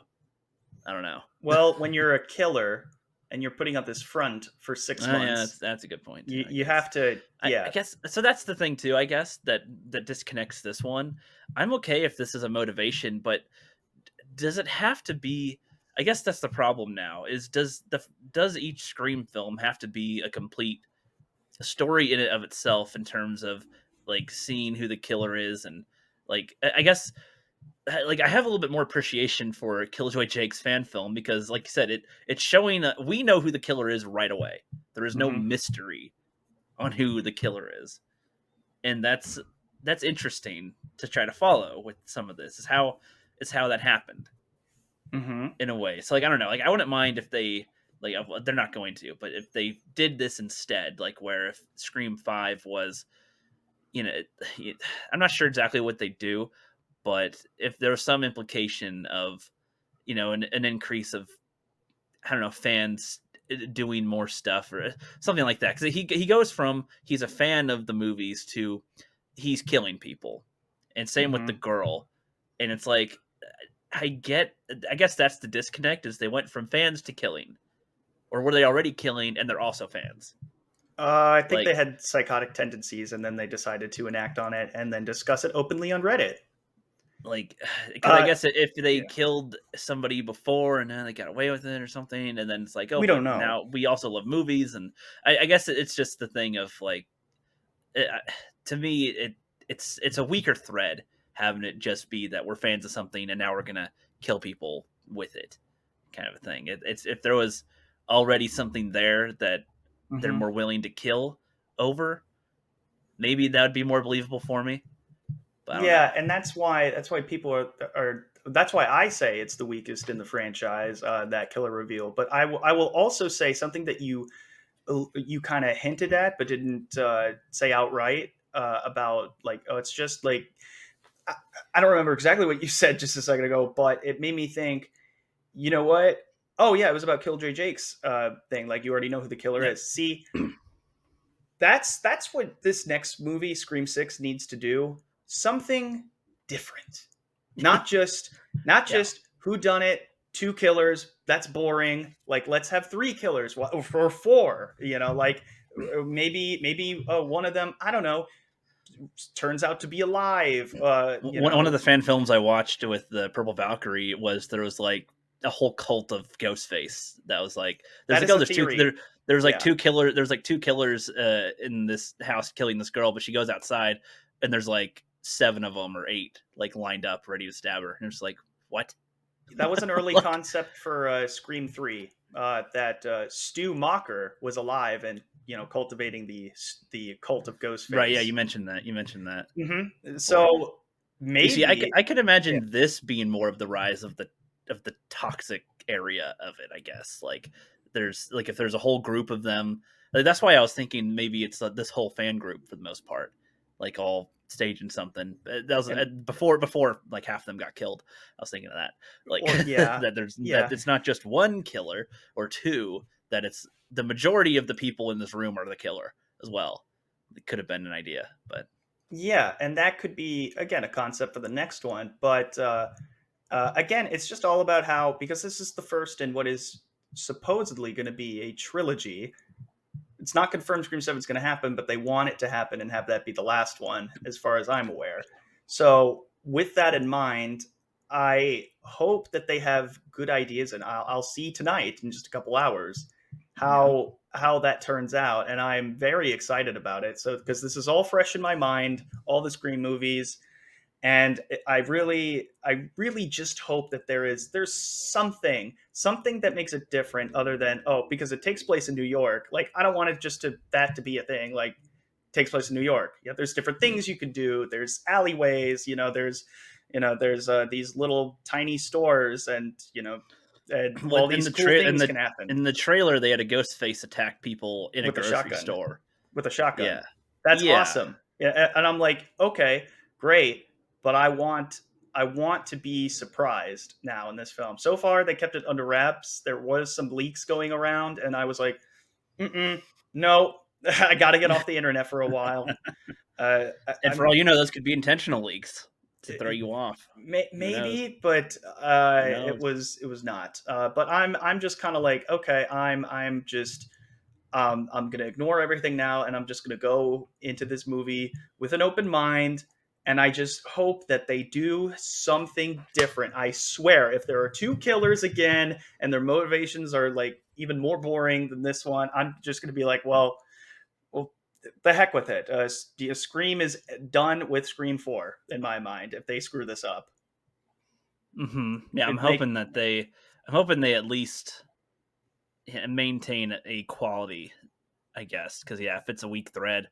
I don't know. Well, when you're a killer and you're putting up this front for six Oh yeah, months, that's a good point too, I you guess. have to, I yeah. guess so. That's the thing too. I guess that disconnects this one. I'm okay if this is a motivation, but does it have to be? I guess that's the problem now. Is does each Scream film have to be a complete story in and of itself in terms of like seeing who the killer is and like I guess like I have a little bit more appreciation for Killjoy Jake's fan film because, like you said, it's showing that we know who the killer is right away. There is no Hmm. mystery on who the killer is, and that's interesting to try to follow with some of this. Is how that happened Hmm. in a way. So like I don't know, like I wouldn't mind if they like they're not going to, but if they did this instead, like where if Scream 5 was, you know, I'm not sure exactly what they do, but if there was some implication of an increase of I don't know fans doing more stuff or something like that because he goes from he's a fan of the movies to he's killing people, and same with the Hmm. girl, and it's like I guess that's the disconnect is they went from fans to killing, or were they already killing and they're also fans? I think they Like had psychotic tendencies, and then they decided to enact on it and then discuss it openly on Reddit. like because I Uh, guess if they yeah, killed somebody before and then they got away with it or something, and then it's like oh, we don't but know. now we also love movies, and I guess it's just the thing of like it, to me it's a weaker thread having it just be that we're fans of something and now we're gonna kill people with it kind of a thing. It's if there was already something there that they're Hmm. more willing to kill over, maybe that would be more believable for me. But I don't know. Yeah, and that's why people are that's why I say it's the weakest in the franchise, that killer reveal. But I will also say something that you kind of hinted at but didn't say outright, about like, oh, it's just like, I, I don't remember exactly what you said just a second ago, but it made me think, you know what? Oh yeah, it was about Killjoy Jake's thing. Like, you already know who the killer Yep. is. See, that's what this next movie, Scream 6, needs to do. Something different. Not just not Yeah. just who done it, two killers, that's boring. Like, let's have three killers or four, like, maybe one of them, I don't know, turns out to be alive. One of the fan films I watched with the Purple Valkyrie was there was like a whole cult of Ghostface that was like there's That like is oh a there's two theory. there's like Yeah. two killers in this house killing this girl, but she goes outside and there's like seven of them or eight like lined up ready to stab her, and it's like what That was an early like concept for Scream 3. That Stu Mocker was alive and cultivating the cult of right, yeah, Ghostface. you mentioned that before. So You see, maybe, I could yeah, imagine this being more of the rise of the toxic area of it. I guess like there's like if there's a whole group of them, like, that's why I was thinking maybe it's this whole fan group for the most part, like all staging something. That was and before like half of them got killed. I was thinking of that, like well, yeah, that yeah, it's not just one killer or two, that it's the majority of the people in this room are the killer as well. It could have been an idea, but yeah, and that could be again a concept for the next one. But again, it's just all about how, because this is the first in what is supposedly going to be a trilogy. It's not confirmed Scream 7 is going to happen, but they want it to happen and have that be the last one, as far as I'm aware. So, with that in mind, I hope that they have good ideas, and I'll see tonight in just a couple hours Yeah. how that turns out, and I'm very excited about it. So because this is all fresh in my mind, all the Scream movies, and I really just hope that there's something that makes it different other than, oh, because it takes place in New York. Like, I don't want it just to that to be a thing. Like, takes place in New York. Yeah, there's different things you can do. There's alleyways. There's these little tiny stores, and all In these the cool tra- things can happen in the trailer, they had a ghost face attack people in a with a grocery shotgun. store. With a shotgun. Yeah. That's Yeah. awesome. Yeah, and I'm like, okay, great, but I want to be surprised now in this film. So far, they kept it under wraps. There was some leaks going around, and I was like, no, I got to get off the internet for a while. And for all you know, those could be intentional leaks to throw It, you off. Who knows? maybe, but Who knows? it was not. But I'm just kind of like, okay, I'm just I'm gonna ignore everything now, and I'm just gonna go into this movie with an open mind. And I just hope that they do something different. I swear, if there are two killers again and their motivations are like even more boring than this one, I'm just gonna be like, well, the heck with it. Scream is done with Scream 4 in my mind. If they screw this up, Yeah, it make I'm hoping they at least maintain a quality, I guess. Because yeah, if it's a weak thread,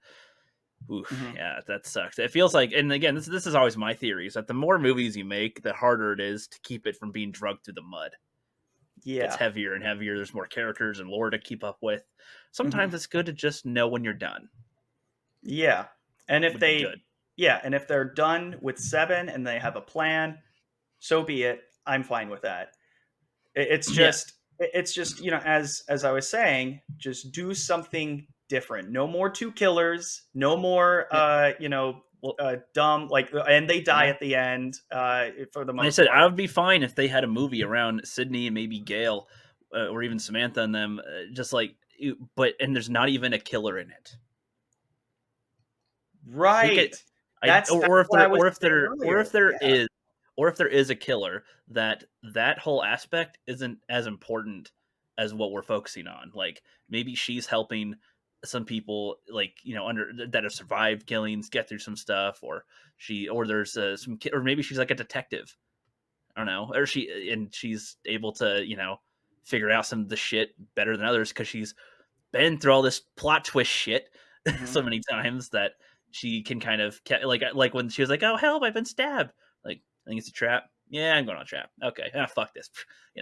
oof, mhm. yeah, that sucks. It feels like, and again, this is always my theory: is that the more movies you make, the harder it is to keep it from being drugged through the mud. It gets Yeah. heavier and heavier. There's more characters and lore to keep up with. Mhm. Sometimes it's good to just know when you're done. Yeah. And if Would be they good. yeah, and if they're done with 7 and they have a plan, so be it. I'm fine with that. It's Yeah. just it's just, as I was saying, just do something different. No more two killers, no more Yeah. Well, dumb, like, and they die yeah. at the end for the Like I most said, I part. would be fine if they had a movie around Sydney and maybe Gail, or even Samantha and them, just like, but and there's not even a killer in it. Make it, Right. I That's or if what I there was saying or if earlier. there Yeah. is or if there is a killer, that whole aspect isn't as important as what we're focusing on. Like maybe she's helping some people, like under that have survived killings, get through some stuff, or there's or maybe she's like a detective. I don't know, or she's able to figure out some of the shit better than others because she's been through all this plot twist shit Mhm. so many times that she can kind of like when she was like, "Oh help, I've been stabbed." Like, I think it's a trap. Yeah, I'm going on a trap. Okay, fuck this.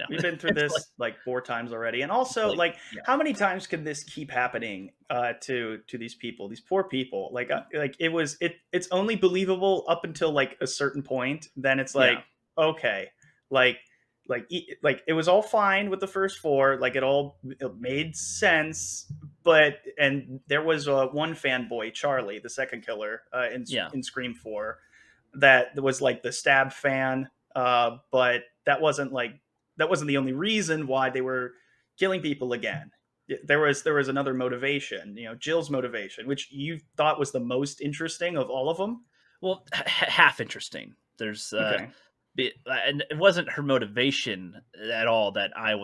We've been through It's like this like 4 times already, and also, like, yeah, how many times can this keep happening to these people, these poor people? Like it's only believable up until like a certain point. Then it's yeah, like, okay, like like it was all fine with the first four, like it made sense, and there was one fanboy, Charlie, the second killer yeah. in Scream 4, that was like the stab fan, but that wasn't the only reason why they were killing people again. There was another motivation, Jill's motivation, which you thought was the most interesting of all of them. Well, half interesting. There's Okay. and it wasn't her motivation at all that I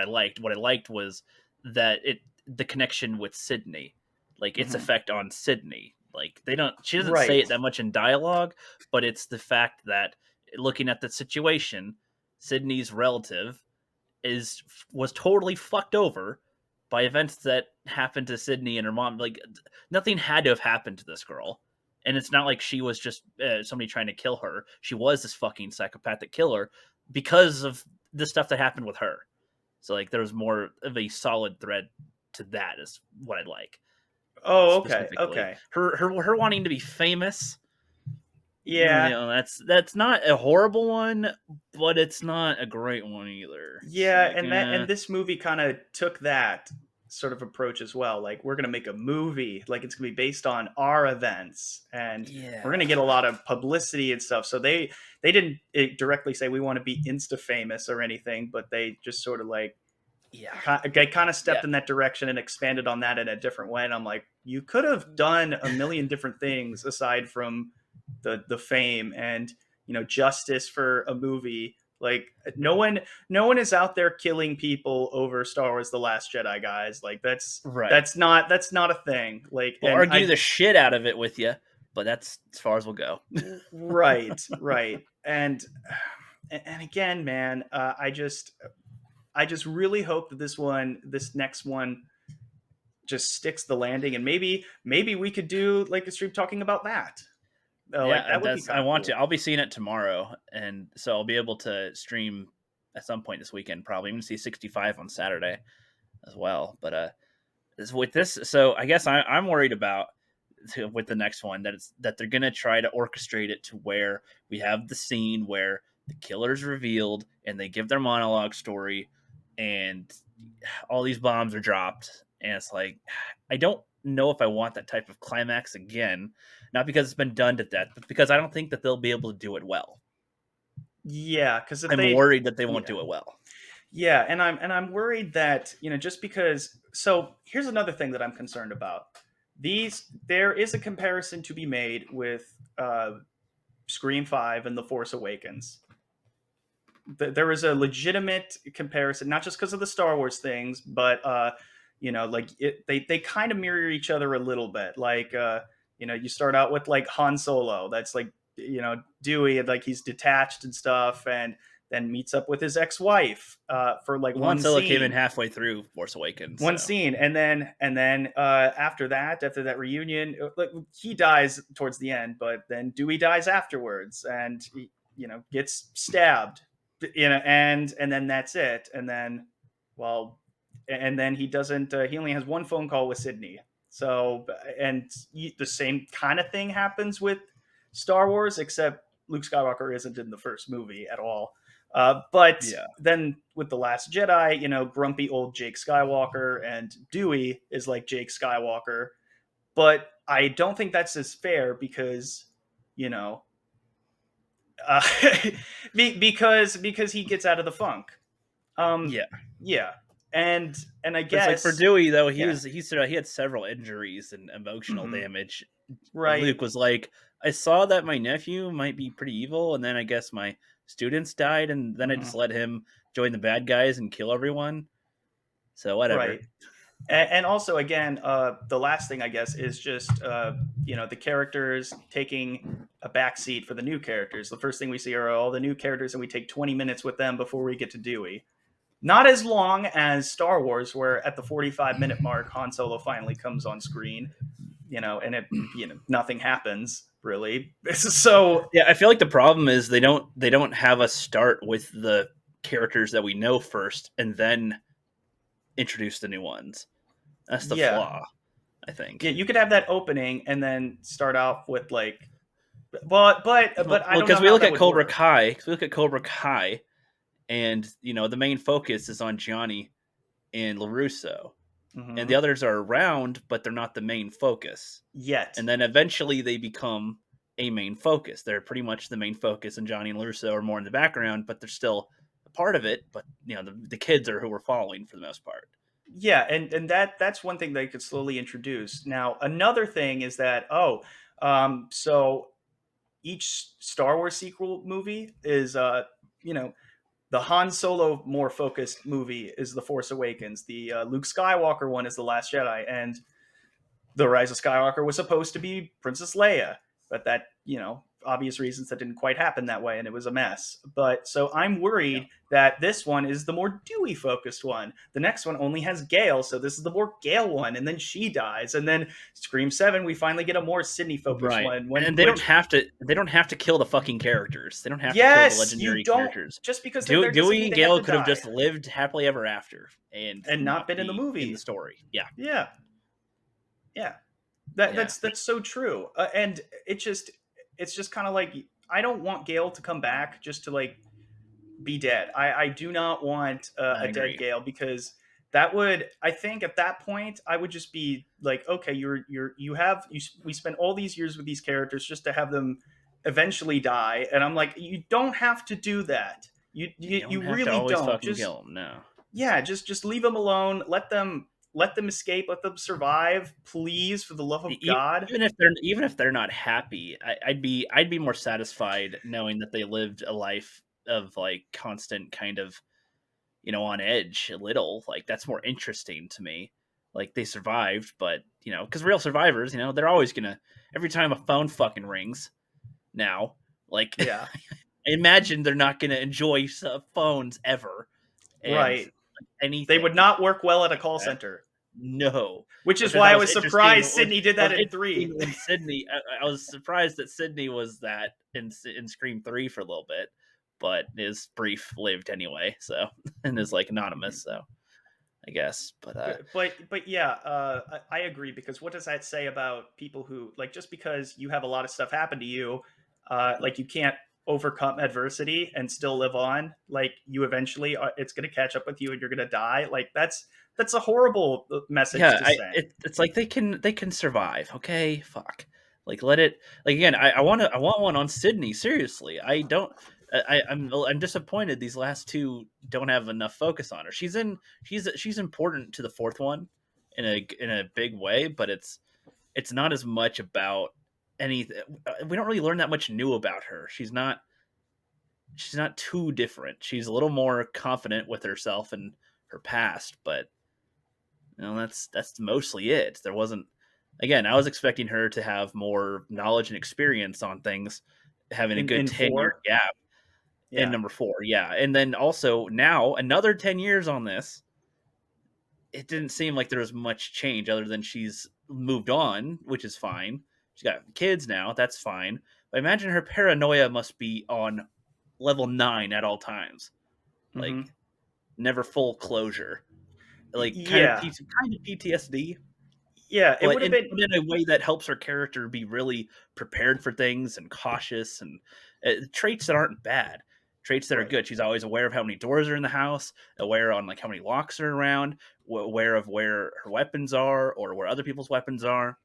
liked. What I liked was that the connection with Sydney, like its Hmm. effect on Sydney. Like she doesn't say it Right. that much in dialogue, but it's the fact that looking at the situation, Sydney's relative was totally fucked over by events that happened to Sydney and her mom. Like nothing had to have happened to this girl, and it's not like she was just somebody trying to kill her. She was this fucking psychopathic killer because of the stuff that happened with her. So like there was more of a solid thread to that is what I like Oh, okay. specifically. Okay. Her wanting to be famous. Yeah. That's not a horrible one, but it's not a great one either. It's Yeah, like, and this movie kind of took that sort of approach as well. Like, we're gonna make a movie, like it's gonna be based on our events, and we're yeah, gonna get a lot of publicity and stuff. So they didn't directly say we want to be insta famous or anything, but they just sort of like yeah, they kind of yeah. stepped in that direction and expanded on that in a different way. And I'm like, you could have done a million different things aside from the fame, and justice for a movie. Like no one is out there killing people over Star Wars: The Last Jedi, guys. Like Right. that's not a thing. Like, We'll and argue I the shit out of it with you, but that's as far as we'll go. right, right, and again, man, I just really hope that this next one just sticks the landing, and maybe we could do like a stream talking about that. Yeah, Like that would be that's I kind of want to. cool. I'll be seeing it tomorrow, and so I'll be able to stream at some point this weekend. Probably even see 65 on Saturday as well. But with this, so I guess I'm worried about with the next one that they're gonna try to orchestrate it to where we have the scene where the killer's revealed and they give their monologue story, and all these bombs are dropped, and it's like I don't know if I want that type of climax again. Not because it's been done to death, but because I don't think that they'll be able to do it well. Yeah, because if I'm they, worried that they won't yeah, do it well. yeah, and I'm worried that just because. So here's another thing that I'm concerned about. There is a comparison to be made with Scream 5 and The Force Awakens. There is a legitimate comparison, not just because of the Star Wars things, but like they kind of mirror each other a little bit. Like you start out with like Han Solo, that's like Dewey, and like he's detached and stuff, and then meets up with his ex-wife for like Han one Solo came in scene, halfway through Force Awakens, one so scene, and then after that reunion, like, he dies towards the end, but then Dewey dies afterwards, and he, gets stabbed, and then that's it, and then, well, and then he doesn't. He only has one phone call with Sydney. So, and the same kind of thing happens with Star Wars, except Luke Skywalker isn't in the first movie at all. But yeah. then with The Last Jedi, grumpy old Jake Skywalker, and Dewey is like Jake Skywalker. But I don't think that's as fair because, you know, uh, because he gets out of the funk. Um, Yeah. yeah, and I But it's like for guess, Dewey though, yeah, he had several injuries and emotional mm-hmm, damage. right, Luke was like, I saw that my nephew might be pretty evil, and then I guess my students died, and then I mm-hmm, just let him join the bad guys and kill everyone. So whatever. right. And also, again, the last thing I guess is just the characters taking a backseat for the new characters. The first thing we see are all the new characters, and we take 20 minutes with them before we get to Dewey. Not as long as Star Wars, where at the 45-minute mark, Han Solo finally comes on screen, and nothing happens really. So Yeah, I feel like the problem is they don't have us start with the characters that we know first and then introduce the new ones. That's the yeah, flaw, I yeah, think. you could have that opening and then start off with like, but I don't Because know how that would work. We look at Cobra Kai, and the main focus is on Johnny and Larusso, and the Hmm. others are around, but they're not the main focus. Yet, And then eventually they become a main focus. They're pretty much the main focus, and Johnny and Larusso are more in the background, but they're still a part of it. But the kids are who we're following for the most part. yeah, and that's one thing they could slowly introduce. Now, another thing is that, so each Star Wars sequel movie is you know the Han Solo more focused movie is The Force Awakens. The Luke Skywalker one is The Last Jedi, and The Rise of Skywalker was supposed to be Princess Leia, but that, obvious reasons, that didn't quite happen that way, and it was a mess. But so I'm Yeah, worried that this one is the more Dewey focused one. The next one only has Gale, so this is the more Gale one, and then she dies, and then Scream 7, we finally get a more Sydney focused right. one. When And they don't which have to. They don't have to kill the fucking characters. They don't have to kill the Yes, you legendary don't. characters. Just because they're there doesn't Dewey mean and they have Gale to could have die just lived happily ever after and and not not been in the be in the movie. story. Yeah, Yeah, yeah. That yeah, that's so true. And it's just kind of like, I don't want Gale to come back just to like be dead. I do not want I a dead agree. Gale, because that would, I think at that point I would just be like, okay, we spent all these years with these characters just to have them eventually die, and I'm like, you don't have to do that. You You you, don't you have to really always don't. fucking Just kill them. No. Yeah, just leave them alone. Let them. let them escape, let them survive, please, for the love of God. Even if they're not happy, I'd be more satisfied knowing that they lived a life of like constant kind of, on edge a little. Like that's more interesting to me. Like they survived, but because real survivors, they're always gonna every time a phone fucking rings now, like Yeah, I imagine they're not gonna enjoy phones ever and right. They would anything not work well at a like call that. center, No, which is which I why thought I was was interesting. surprised Sydney did I that was in interesting 3. when Sydney. I was surprised that Sydney was that in Scream 3 for a little bit, but is brief lived anyway. So and is like anonymous. So I guess, but But yeah, I agree, because what does that say about people who, like, just because you have a lot of stuff happen to you, like, you can't overcome adversity and still live on? Like, you eventually it's going to catch up with you and you're going to die. Like, that's a horrible message yeah, to send. it's like they can survive. Okay, fuck. Like let it. Like again, I want one on Sydney. Seriously, I don't. I'm disappointed. These last two don't have enough focus on her. She's important to the fourth one in a big way, but it's not as much about anything. We don't really learn that much new about her. She's not too different. She's a little more confident with herself and her past, but that's mostly it. There wasn't again, I was expecting her to have more knowledge and experience on things, having a good In 10-year 4, gap in yeah. number 4. Yeah. And then also now another 10 years on this. It didn't seem like there was much change other than she's moved on, which is fine. She's got kids now, that's fine. But imagine her paranoia must be on level 9 at all times. Like Hmm. never full closure. Like Yeah, kind of PTSD, yeah. It would have been but in a way that helps her character be really prepared for things and cautious and traits that aren't bad, traits that are right. good. She's always aware of how many doors are in the house, aware on like how many locks are around, aware of where her weapons are or where other people's weapons are.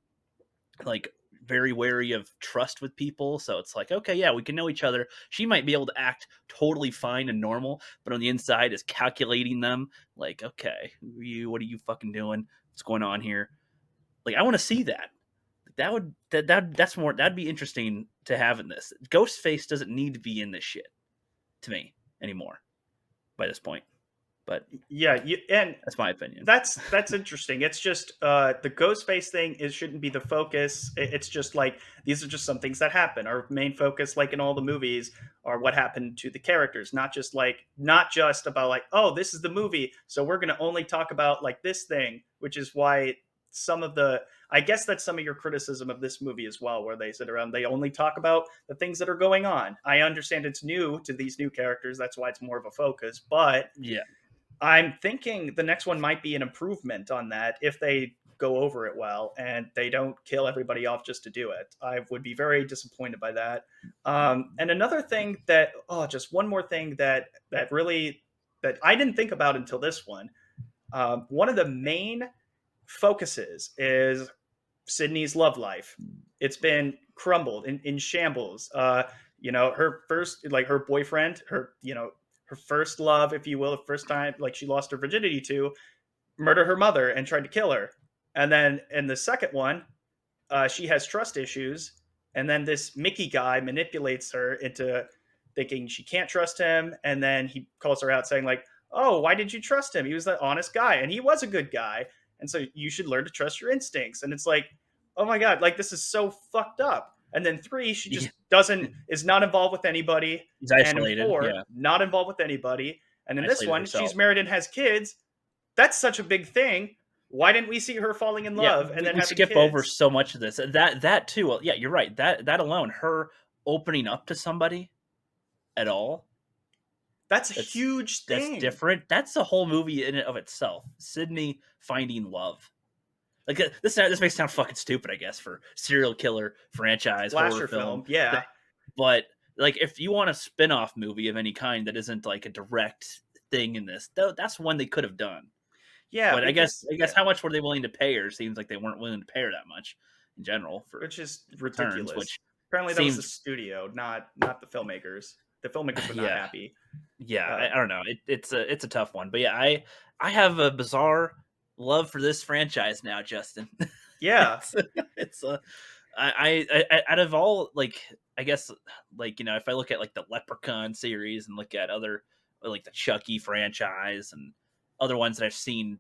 Like very wary of trust with people. So it's like, okay, yeah, we can know each other. She might be able to act totally fine and normal, but on the inside is calculating them. Like, okay, what are you fucking doing? What's going on here? Like, I want to see that. That's more that'd be interesting to have in this. Ghostface doesn't need to be in this shit to me anymore by this point, but Yeah, and that's my opinion. that's interesting. It's just the ghost face thing is shouldn't be the focus. It's just like these are just some things that happen. Our main focus, like in all the movies, are what happened to the characters, not just about like, oh, this is the movie, so we're gonna only talk about like this thing, which is why some of the I guess that's some of your criticism of this movie as well, where they sit around, they only talk about the things that are going on. I understand it's new to these new characters, that's why it's more of a focus, but Yeah, I'm thinking the next one might be an improvement on that if they go over it well and they don't kill everybody off just to do it. I would be very disappointed by that. And another thing that, oh, just one more thing that really that I didn't think about until this one. One of the main focuses is Sydney's love life. It's been crumbled in shambles. Her first, like her boyfriend, her first love, if you will, the first time like she lost her virginity to, murder her mother and tried to kill her. And then in the second one, she has trust issues, and then this Mickey guy manipulates her into thinking she can't trust him, and then he calls her out saying like, "Oh, why did you trust him? He was the honest guy, and he was a good guy, and so you should learn to trust your instincts." And it's like, oh my god, like this is so fucked up. And then 3, she yeah. just doesn't is not involved with anybody, She's and in isolated. 4, Yeah, not involved with anybody, and in this isolated one, she's herself. married and has kids. That's such a big thing. Why didn't we see her falling in Yeah, love and then we having skip over kids? so much of this. That too. Well, yeah, you're right. That alone, her opening up to somebody at all, That's a that's huge that's thing. different. That's a whole movie in and of itself. Sydney finding love. Like this may sound fucking stupid, I guess, for serial killer franchise horror Slasher film film, thing, yeah. but like if you want a spin-off movie of any kind that isn't like a direct thing in this, that's one they could have done. Yeah, But because I guess yeah, how much were they willing to pay her? Seems like they weren't willing to pay her that much in general for which is returns, ridiculous. which Apparently that was the seems studio, not the filmmakers. The filmmakers were not yeah, happy. yeah. Uh, I don't know. It's a tough one, but yeah, I have a bizarre. love for this franchise now, Justin. Yeah. it's it's out of all, like, I guess, like, if I look at like the Leprechaun series and look at other, like the Chucky franchise and other ones that I've seen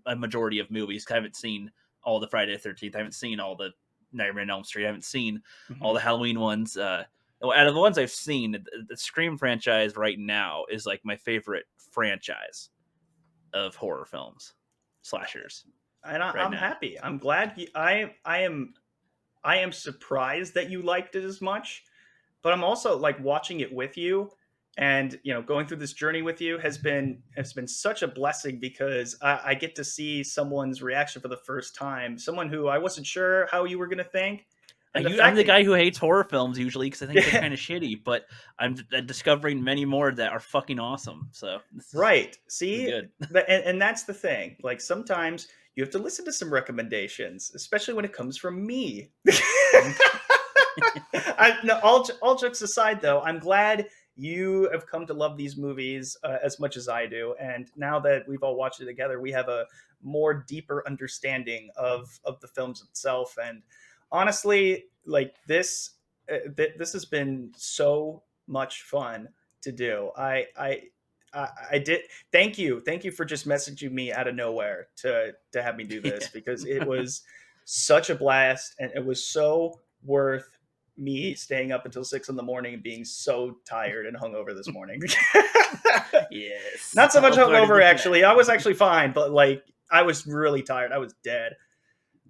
a majority of movies. 'Cause I haven't seen all the Friday the 13th. I haven't seen all the Nightmare on Elm Street. I haven't seen all Mhm. the Halloween ones. Out of the ones I've seen, the Scream franchise right now is like my favorite franchise of horror films, slashers And right I'm now. happy. I'm glad I am surprised that you liked it as much, but I'm also like watching it with you, and going through this journey with you has been such a blessing because I get to see someone's reaction for the first time, someone who I wasn't sure how you were going to think, and the I'm fact the that guy who hates horror films usually because I think they're yeah, kind of shitty, but I'm discovering many more that are fucking awesome. So right. this is See, good. and that's the thing. Like sometimes you have to listen to some recommendations, especially when it comes from me. No, all jokes aside, though, I'm glad you have come to love these movies as much as I do, and now that we've all watched it together, we have a more deeper understanding of the films itself. And honestly, like this has been so much fun to do. I did thank you for just messaging me out of nowhere to have me do this, because it Yeah. was such a blast, and it was so worth me staying up until 6 in the morning and being so tired and hungover this morning. Yes. Not so much All part of the hungover, plan. actually. I was actually fine, but like I was really tired. I was dead.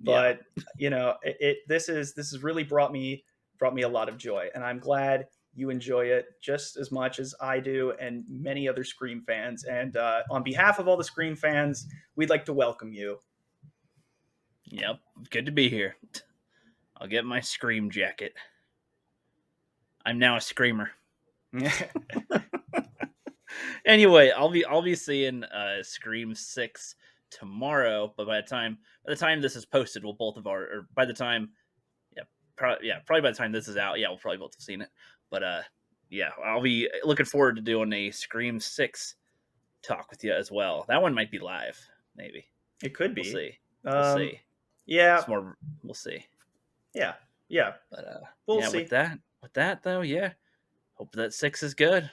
Yeah. But this has really brought me a lot of joy, and I'm glad you enjoy it just as much as I do, and many other Scream fans. And on behalf of all the Scream fans, we'd like to welcome you. Yep. Good to be here. I'll get my Scream jacket. I'm now a screamer. Anyway, I'll be seeing Scream 6 tomorrow, but by the time this is posted, we'll both of our or by the time yeah, probably by the time this is out, yeah, we'll probably both have seen it. But yeah, I'll be looking forward to doing a Scream 6 talk with you as well. That one might be live, maybe. It could We'll be. see. We'll Um, see. yeah, It's more we'll see. yeah, yeah. But We'll yeah, see. with that though, yeah. Hope that 6 is good.